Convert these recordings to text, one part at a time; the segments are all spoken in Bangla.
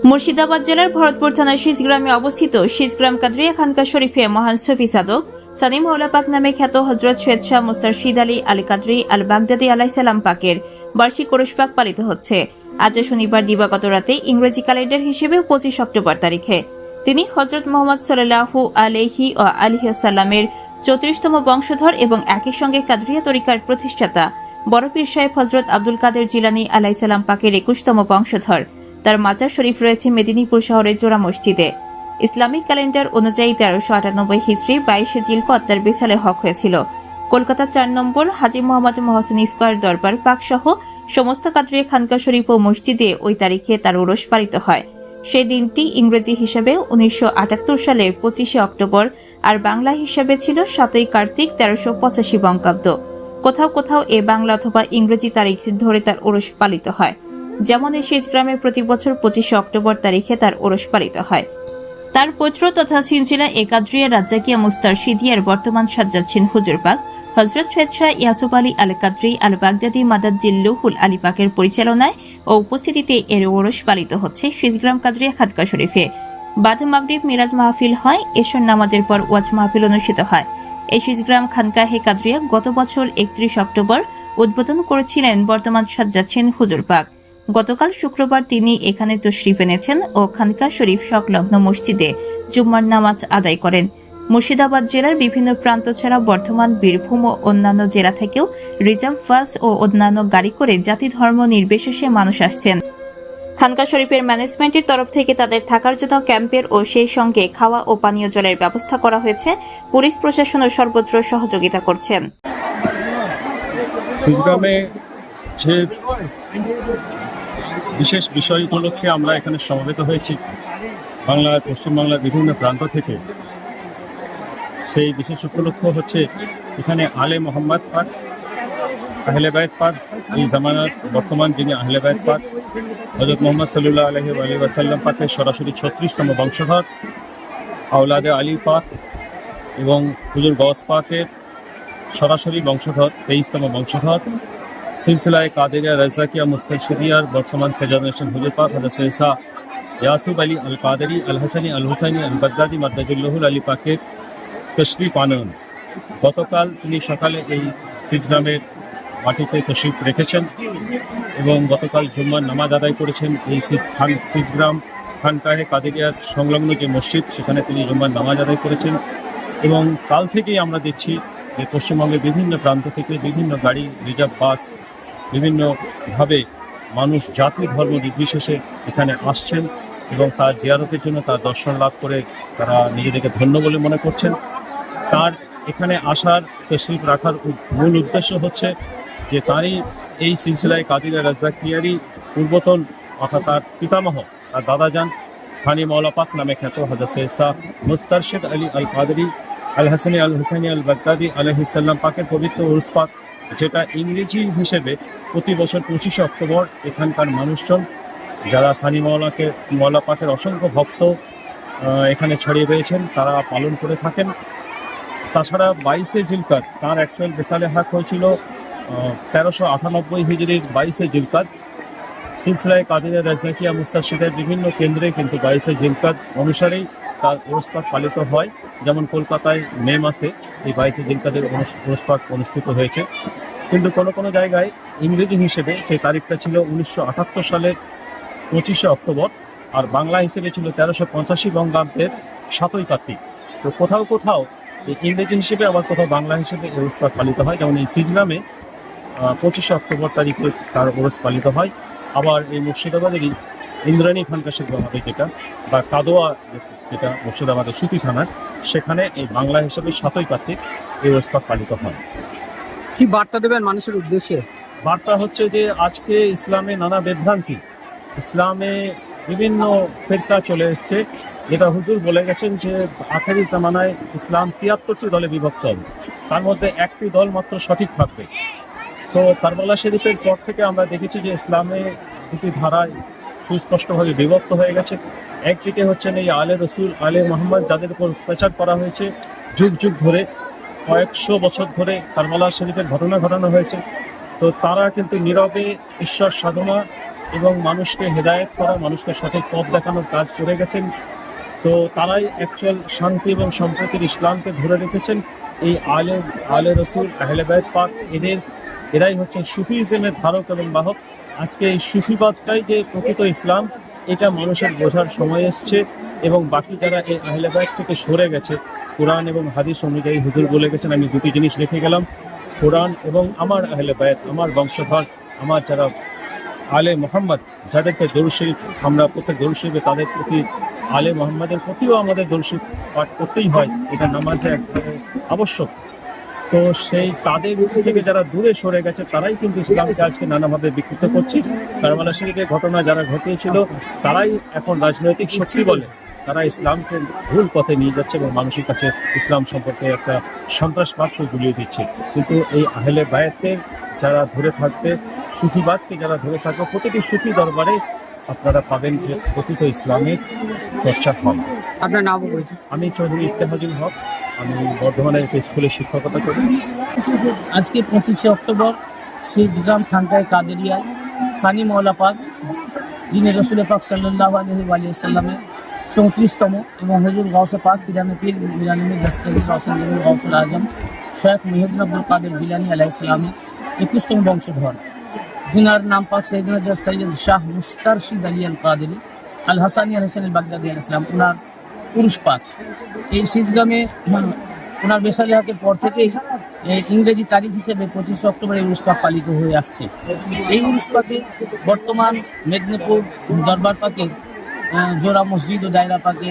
মুর্শিদাবাদ জেলার ভরতপুর থানার শীষগ্রামে অবস্থিত শীষগ্রাম কাদরিয়া খানকা শরীফে মহান সুফি সাধক সানি মাওলা পাক নামে খ্যাত হযরত সৈয়দ শাহ মুস্তারশিদ আলী আল কাদরি আল বাগদাদি আলাইহিস সালাম পাকের বার্ষিক ওরস পাক পালিত হচ্ছে। আজ শনিবার দিবাগত রাতে ইংরেজি ক্যালেন্ডার হিসেবে 25 অক্টোবর তারিখে তিনি হযরত মুহাম্মদ সাল্লাল্লাহু আলাইহি ওয়া আলিহি ওয়াসাল্লামের 34তম বংশধর এবং একই সঙ্গে কাদরিয়া তরিকার প্রতিষ্ঠাতা বড় পীর সাহেব হযরত আব্দুল কাদের জিলানী আলাইহিস সালাম পাকের 21তম বংশধর। তার মাজার শরীফ রয়েছে মেদিনীপুর শহরের জোড়া মসজিদে। ইসলামিক ক্যালেন্ডার অনুযায়ী 1398 হিজরি 22 জিলকদ তার বিছালে হক হয়েছিল। কলকাতা 4 নম্বর হাজী মোহাম্মদ মহসিন স্কয়ার দরবার পাক সহ সমস্ত কাদরিয়া খানকা শরীফ ও মসজিদে ওই তারিখে তার ওরস পালিত হয়। সেই দিনটি ইংরেজি হিসাবে 1978 সালের 25 অক্টোবর আর বাংলা হিসাবে ছিল 7 কার্তিক 1385 বঙ্গাব্দ। কোথাও কোথাও এ বাংলা অথবা ইংরেজি তারিখ ধরে তার ওরস পালিত হয়। যেমন এই শীষগ্রামে প্রতি বছর 25 অক্টোবর তারিখে তার ওরস পালিত হয়। তার পৌত্র তথা সিলসিলা এ কাদরিয়া রাজ্জাকিয়া মুস্তারশিদিয়ার বর্তমান সাজ্জাদ হুজুর পাক হযরত সৈয়দ শাহ ইয়াসুফ আলী আল কাদরি আল বাগদাদি মাদাজ্জিল্লুহুল আলী পাকের পরিচালনায় ও উপস্থিতিতে এর ওরস পালিত হচ্ছে শীষগ্রাম কাদরিয়া খানকা শরীফে। বাদ মাগরিব মিলাদ মাহফিল হয়, এশার নামাজের পর ওয়াজ মাহফিল অনুষ্ঠিত হয়। এই শীষগ্রাম খানকা হে কাদরিয়া গত বছর 31 অক্টোবর উদ্বোধন করেছিলেন বর্তমান সাজ্জাদ হুজুর পাক। গতকাল শুক্রবার তিনি এখানে তশরিফ এনেছেন ও খানকা শরীফ সংলগ্ন মসজিদে জুম্মার নামাজ আদায় করেন। মুর্শিদাবাদ জেলার বিভিন্ন প্রান্ত ছাড়া বর্ধমান, বীরভূম ও অন্যান্য জেলা থেকেও রিজার্ভ বাস ও অন্যান্য গাড়ি করে জাতি ধর্ম নির্বিশেষে মানুষ আসছেন। খানকা শরীফের ম্যানেজমেন্টের তরফ থেকে তাদের থাকার জন্য ক্যাম্পের ও সেই সঙ্গে খাওয়া ও পানীয় জলের ব্যবস্থা করা হয়েছে। পুলিশ প্রশাসনও সর্বত্র সহযোগিতা করছেন। বিশেষ বিষয় উপলক্ষে আমরা এখানে সমবেত হয়েছি বাংলার পশ্চিমবাংলার বিভিন্ন প্রান্ত থেকে। সেই বিশেষ উপলক্ষ হচ্ছে এখানে আলে মোহাম্মদ পাক, আহলে বাইত পাক, এই জামানার বর্তমান যিনি আহলে বাইত পাক হযরত মুহাম্মদ সাল্লাল্লাহু আলাইহি ওয়া সাল্লাম পাকের সরাসরি 36তম বংশধর আওলাদে আলী পাক এবং হুজুর গওস পাকের সরাসরি বংশধর 23তম বংশধর সিলসিলায়ে কাদেরিয়া রাজ্জাকিয়া মুস্তারশিদিয়ার বর্তমান সেজানেশন হুজুর পাক হযরত সৈয়দ শাহ ইয়াসুফ আলী আল কাদেরি আল হাসানি আল হুসাইনি আল বাগদাদি মাদাজ্জিল্লুহুল আলী পাকের তশরিফ আনয়ন। গতকাল তিনি সকালে এই শীষগ্রামের মাটিতে তশরিফ রেখেছেন এবং গতকাল জুম্মার নামাজ আদায় করেছেন। এই শীষগ্রাম খানকাহে কাদেরিয়ার সংলগ্ন যে মসজিদ সেখানে তিনি জুম্মার নামাজ আদায় করেছেন এবং কাল থেকেই আমরা দেখছি যে পশ্চিমবঙ্গের বিভিন্ন প্রান্ত থেকে বিভিন্ন গাড়ি, রিজার্ভ বাস বিভিন্নভাবে মানুষ জাতি ধর্ম নির্বিশেষে এখানে আসছেন এবং তার জিয়ারতের জন্য তার দর্শন লাভ করে তারা নিজেদেরকে ধন্য বলে মনে করছেন। তার এখানে আসার তশরিফ রাখার মূল উদ্দেশ্য হচ্ছে যে তারই এই সিলসিলায় কাদিরা রাজ্জাকিয়ারই পূর্বতন অর্থাৎ তার পিতামহ, তার দাদাজান সানি মাওলা পাক নামে খ্যাত হযরত সৈয়দ শাহ মুস্তারশিদ আলী আল কাদরি আল হাসানি আল হুসাইনি আল বাগদাদি আলাইহিস সালাম পাকের পবিত্র উরুস পাক, যেটা ইংরেজি হিসেবে প্রতি বছর 25 অক্টোবর এখানকার মানুষজন যারা সানি মাওলা পাকের অসংখ্য ভক্ত এখানে ছড়িয়ে রয়েছেন তারা পালন করে থাকেন। তাছাড়া 22 জিলকাদ তাঁর অ্যাকচুয়াল বেসালে হক হয়েছিল 1398 হিজরির 22 জিলকাদ। সিলসিলায়ে কাদেরিয়া রাজ্জাকিয়া মুস্তারশিদের বিভিন্ন কেন্দ্রে কিন্তু 22 জিলকাদ অনুসারেই তার উরুস পাক পালিত হয়। যেমন কলকাতায় মে মাসে এই 22 জিলকাদের উরুস পাক অনুষ্ঠিত হয়েছে, কিন্তু কোনো কোনো জায়গায় ইংরেজি হিসেবে সেই তারিখটা ছিল 1978 সালের 25 অক্টোবর আর বাংলা হিসেবে ছিল 1385 বঙ্গাব্দের 7 কার্তিক। তো কোথাও কোথাও ইংরেজি হিসেবে আবার কোথাও বাংলা হিসেবে উরুস পাক পালিত হয়। যেমন এই শীষগ্রামে 25 অক্টোবর তারিখে তার উরুস পালিত হয়। আবার এই মুর্শিদাবাদেরই ইন্দ্রাণী খানকা শীষগ্রামে যেটা বা কাদোয়া যেটা মুর্শিদাবাদের সুতি থানার, সেখানে এই বাংলা হিসেবে 7 কার্তিক এই উরুস পাক পালিত হয়। কি বার্তা দেবেন মানুষের উদ্দেশ্যে? বার্তা হচ্ছে যে আজকে ইসলামে নানা বিভ্রান্তি, ইসলামে বিভিন্ন ফিরকা চলে এসছে, যেটা হুজুর বলে গেছেন যে আখেরি জামানায় ইসলাম 73টি দলে বিভক্ত হবে, তার মধ্যে একটি দল মাত্র সঠিক থাকবে। তো কারবালা শরীফের পর থেকে আমরা দেখেছি যে ইসলামে দুটি ধারায় সুস্পষ্টভাবে বিভক্ত হয়ে গেছে। একদিকে হচ্ছেন এই আলে রসুল, আলে মোহাম্মদ, যাদের উপর প্রচার করা হয়েছে যুগ যুগ ধরে, কয়েকশো বছর ধরে কারবালা শরীফের ঘটনা ঘটানো হয়েছে। তো তারা কিন্তু নীরবে ঈশ্বর সাধনা এবং মানুষকে হেদায়েত করা, মানুষকে সঠিক পথ দেখানোর কাজ করে গেছেন। তো তারাই অ্যাকচুয়াল শান্তি এবং সম্প্রীতির ইসলামকে ধরে রেখেছেন। এই আলে রসুল আহলে বাইত পাক এরাই হচ্ছে সুফিজমের ধারক এবং বাহক। আজকে এই সুফিবাদটাই যে প্রকৃত ইসলাম, এটা মানুষের বোঝার সময় এসছে। এবং বাকি যারা এই আহলে বাইত থেকে সরে গেছে, কোরআন এবং হাদিস অনুযায়ী হুজুর বলে গেছেন, আমি দুটি জিনিস রেখে গেলাম, কোরআন এবং আমার আহলে বাইত, আমার বংশধর, আমার যারা আলে মোহাম্মদ, যাদেরকে দরুদ শরীফ আমরা প্রত্যেক দরুদ শরীফে তাদের প্রতি, আলে মোহাম্মদের প্রতিও আমাদের দরুদ শরীফ পাঠ করতেই হয়, এটা নামাজে একবারে আবশ্যক। তো সেই তাদের থেকে যারা দূরে সরে গেছে তারাই কিন্তু ইসলামকে আজকে নানাভাবে বিকৃত করছে। কারবালা শরীফের ঘটনা যারা ঘটিয়েছিল তারাই এখন রাজনৈতিক শক্তি বলে, তারা ইসলামকে ভুল পথে নিয়ে যাচ্ছে এবং মানুষের কাছে ইসলাম সম্পর্কে একটা সন্ত্রাসবাদকে গুলিয়ে দিচ্ছে। কিন্তু এই আহলে বায়াতের যারা ধরে থাকবে, সুফিবাদকে যারা ধরে থাকবে, প্রতিটি সুফি দরবারে আপনারা পাবেন যে প্রকৃত ইসলামের চর্চা হবে। আপনার নাম বলছেন? আমি চৌধুরী ইফতেখারুল হক, আমি বর্ধমানের একটা স্কুলে শিক্ষকতা করি। আজকে 25শে অক্টোবর সিজগ্রাম খানকায় কাদেরিয়ায় সানি মৌলা পাক, যিনি রসুল পাক সাল্লাল্লাহু আলাইহি ওয়াসাল্লামের 34তম এবং হুজুর গাউসে পাক পিরানে পীর মিরানি দস্তগীর রওশন গাউসুল আজম শেখ মুহিউদ্দিন আব্দুল কাদের জিলানী আলাইহিস সালামের 21তম বংশধর, যিনার নাম পাক সৈয়দনা সৈয়দ শাহ মুস্তারশিদ আলী আল কাদেরি আল হাসানি আল হোসেন আল বাগদাদি আলাইহিস সালাম, ওনার পুরুষ পাক। এই সিজগ্রামে ওনার বেশালেহাকের পর থেকেই ইংরেজি তারিখ হিসেবে 25শে অক্টোবর এই উরুস পাক পালিত হয়ে আসছে। এই উরুস পাকে বর্তমান মেদিনীপুর দরবার পাকে জোড়া মসজিদ ও দায়রা পাকে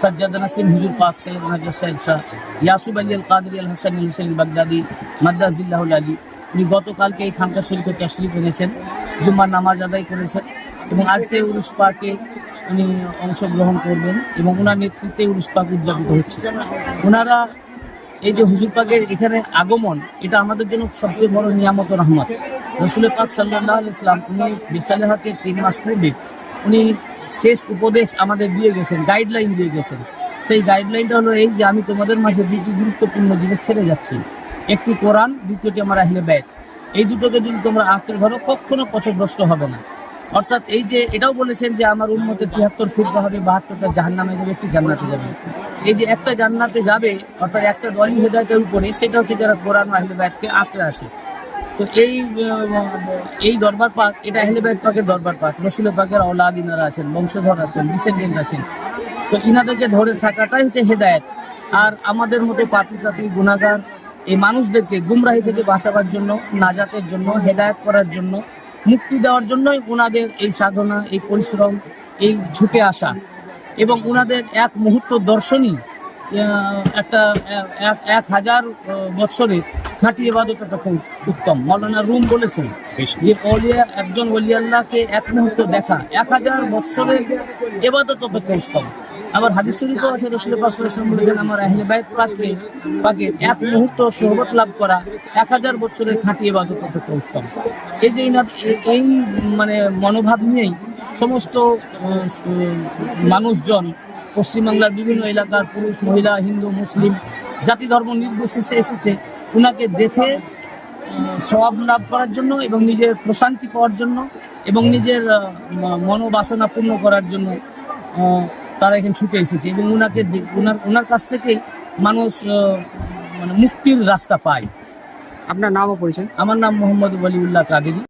সজ্জাদ নাসিম হুজুর পাক সৈয়দ নাজর সাইদ শাহ ইয়াসুব আলী আল কাদরি আল হাসান আল হুসেন বাগদাদি মাদ্দাজিল্লাহুল আলী, উনি গতকালকে এই খানকা শরীফে তাশরিফ এনেছেন, জুম্মার নামাজ আদায় করেছেন এবং আজকে উরুস পাকে উনি অংশগ্রহণ করবেন এবং ওনার নেতৃত্বে উরুস পাক উদযাপিত হচ্ছে। ওনারা এই যে হুজুর পাকের এখানে আগমন, এটা আমাদের জন্য সবচেয়ে বড় নিয়ামত ও রহমত। রসুল পাক সাল্লাল্লাহু আলাইহি ওয়াসাল্লাম উনি বেশালেহাকের 3 মাস পূর্বে উনি শেষ উপদেশ আমাদের দিয়ে গেছেন, গাইডলাইন দিয়ে গেছেন। সেই গাইডলাইনটা হলো এই যে আমি তোমাদের মাঝে দুটি গুরুত্বপূর্ণ জিনিস ছেড়ে যাচ্ছি, একটি কোরআন, দ্বিতীয়টি আমার আহলে বাইত। এই দুটোকে যদি তোমরা আঁকড়ে ধরো কখনো পথভ্রষ্ট হবে না। অর্থাৎ এই যে এটাও বলেছেন যে আমার উম্মতের 73 ফিরকা হবে, 72টা জাহান্নামে যাবে, একটি জান্নাতে যাবে। এই যে একটা জান্নাতে যাবে অর্থাৎ একটা দলই হেদায়েতের উপরে, সেটা হচ্ছে যারা কোরআন ও আহলে বাইতকে আঁকড়ে আসে। তো এই দরবার পাক, এটা আহলে বাইত পাকের দরবার পাক, রসুল পাকের আওলাদ ইনারা আছেন, বংশধর আছেন, ডিসেন্ডেন্ট আছেন। তো ইনাদেরকে ধরে থাকাটাই হচ্ছে হেদায়েত। আর আমাদের মতো পাপী গুনাহগার এই মানুষদেরকে গুমরাহি থেকে বাঁচাবার জন্য, নাজাতের জন্য, হেদায়েত করার জন্য, মুক্তি দেওয়ার জন্যই ওনাদের এই সাধনা, এই পরিশ্রম, এই ছুটে আসা এবং ওনাদের এক মুহূর্ত দর্শনই একটা 1000 বৎসরের খাঁটি ইবাদত তখন উত্তম। মৌলানা রুম বলেছেন যে একজন ওলি আল্লাহকে এক মুহূর্ত দেখা 1000 বৎসরের ইবাদত অপেক্ষা উত্তম। আবার হাদিস শরীফেও আছে রসুল পাক সাল্লাল্লাহু আলাইহি ওয়াসাল্লাম বলেছেন আমার আহলে বাইত পাকের এক মুহূর্ত সোহবত লাভ করা 1000 বৎসরের খাঁটি ইবাদত অপেক্ষা উত্তম। এই যে এই মানে মনোভাব নিয়েই সমস্ত মানুষজন পশ্চিমবাংলার বিভিন্ন এলাকার পুরুষ, মহিলা, হিন্দু, মুসলিম জাতি ধর্ম নির্বিশেষে এসেছে ওনাকে দেখে সওয়াব লাভ করার জন্য এবং নিজের প্রশান্তি পাওয়ার জন্য এবং নিজের মনোবাসনা পূর্ণ করার জন্য তারা এখানে ছুটে এসেছে এবং ওনার কাছ থেকেই মানুষ মানে মুক্তির রাস্তা পায়। আপনার নামও পরিচয়? আমার নাম মোহাম্মদ ওয়ালিউল্লাহ কাদেরি।